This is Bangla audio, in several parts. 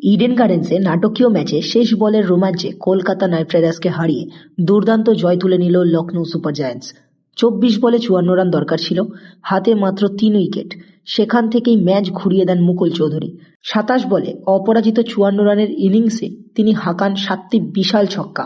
ইডেন গার্ডেন্সে নাটকীয় ম্যাচে শেষ বলের রোমাঞ্চে কলকাতা নাইট রাইডার্সকে হারিয়ে দুর্দান্ত জয় তুলে নিল লখনৌ সুপার জায়ান্টস। ২৪ বলে ৫৪ রান দরকার ছিল, হাতে মাত্র ৩ উইকেট। সেখান থেকেই ম্যাচ ঘুরিয়ে দেন মুকুল চৌধুরী। ২৭ বলে অপরাজিত ৫৪ রানের ইনিংসে তিনি হাঁকান ৭টি বিশাল ছক্কা।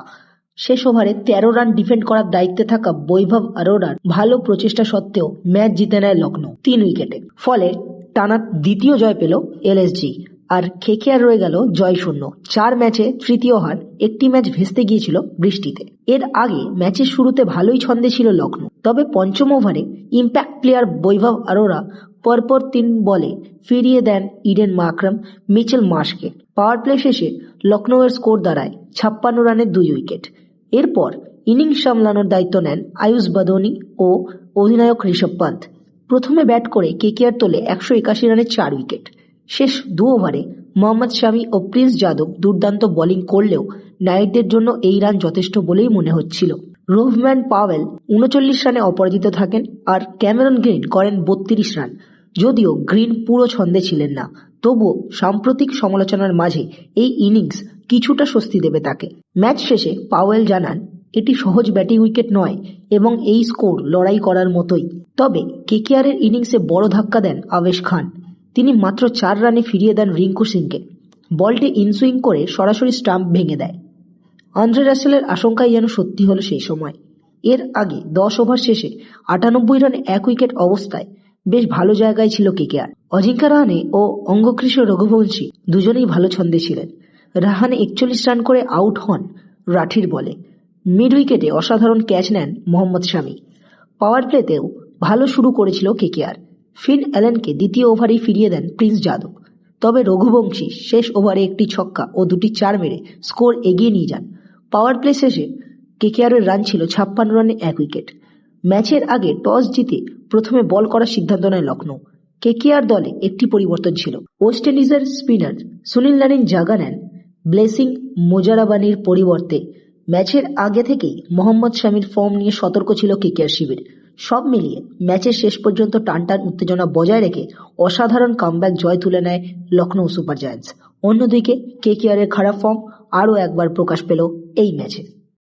শেষ ওভারে ১৩ রান ডিফেন্ড করার দায়িত্বে থাকা বৈভব অরোরার ভালো প্রচেষ্টা সত্ত্বেও ম্যাচ জিতে নেয় লখনৌ ৩ উইকেটে। ফলে টানা দ্বিতীয় জয় পেল এলএসজি, আর কেকেআর রয়ে গেল জয় শূন্য। ৪ ম্যাচে তৃতীয় হার, একটি ম্যাচ ভেস্তে গিয়েছিল বৃষ্টিতে। এর আগে ম্যাচের শুরুতে ভালোই ছন্দে ছিল লখনৌ, তবে পঞ্চম ওভারে ইম্প্যাক্ট প্লেয়ার বৈভব অরোরা পরপর ৩ বলে ফিরিয়ে দেন ইডেন মাকরাম মিচেল মার্শকে। পাওয়ার প্লে শেষে লখনৌয়ের স্কোর দাঁড়ায় ৫৬ রানে ২ উইকেট। এরপর ইনিংস সামলানোর দায়িত্ব নেন আয়ুষ বাদোনি ও অধিনায়ক ঋষভ পান্ত। প্রথমে ব্যাট করে কেকেআর তোলে ১৮১ রানে ৪ উইকেট। শেষ ২ ওভারে মোহাম্মদ শামি ও প্রিন্স যাদব দুর্দান্ত বোলিং করলেও নাইটদের জন্য এই রান যথেষ্ট বলেই মনে হচ্ছিল। রোভম্যান পাওয়েল ৩৯ রানে অপরাজিত থাকেন, আর ক্যামেরন গ্রিন করেন ৩২ রান। যদিও গ্রিন পুরো ছন্দে ছিলেন না, তবুও সাম্প্রতিক সমালোচনার মাঝে এই ইনিংস কিছুটা স্বস্তি দেবে তাকে। ম্যাচ শেষে পাওয়েল জানান, এটি সহজ ব্যাটিং উইকেট নয় এবং এই স্কোর লড়াই করার মতোই। তবে কেকেআরের ইনিংসে বড় ধাক্কা দেন আবেশ খান। তিনি মাত্র ৪ রানে ফিরিয়ে দেন রিঙ্কু সিংকে। বলটি ইনসুইং করে সরাসরি স্টাম্প ভেঙে দেয়। আন্দ্রে রাসেলের আশঙ্কাই যেন সত্যি হলো সেই সময়। এর আগে ১০ ওভার শেষে ৯৮ রানে ১ উইকেট অবস্থায় বেশ ভালো জায়গায় ছিল কেকেআর। অজিঙ্কা রাহানে ও অঙ্গকৃষ্ণ রঘুবংশী দুজনেই ভালো ছন্দে ছিলেন। রাহানে ৪১ রান করে আউট হন রাঠির বলে। মিড উইকেটে অসাধারণ ক্যাচ নেন মোহাম্মদ শামি। পাওয়ার প্লেতেও ভালো শুরু করেছিল কেকেআর। ফিন অ্যালেনকে দ্বিতীয় ওভারেই ফিরিয়ে দেন প্রিন্স যাদব। তবে রঘুবংশী শেষ ওভারে একটি ছক্কা ও ২টি ৪ মেরে স্কোর এগিয়ে নিয়ে যান। পাওয়ার প্লে শেষে কেকেআরের রান ছিল ৫৬ রানে ১ উইকেট। ম্যাচের আগে টস জিতে প্রথমে বল করার সিদ্ধান্ত নেয় লখনৌ। কেকেআর দলে একটি পরিবর্তন ছিল। ওয়েস্ট ইন্ডিজের স্পিনার সুনীল নারিন জায়গা নেন ব্লেসিং মুজারাবানির পরিবর্তে। ম্যাচের আগে থেকেই মোহাম্মদ শামির ফর্ম নিয়ে সতর্ক ছিল কেকেআর শিবির। সব মিলিয়ে ম্যাচের শেষ পর্যন্ত টানটান উত্তেজনা বজায় রেখে অসাধারণ কামব্যাক জয় তুলে নেয় লখনৌ সুপার জায়ান্টস। অন্যদিকে কেকেআরের খারাপ ফর্ম আরও একবার প্রকাশ পেল এই ম্যাচে।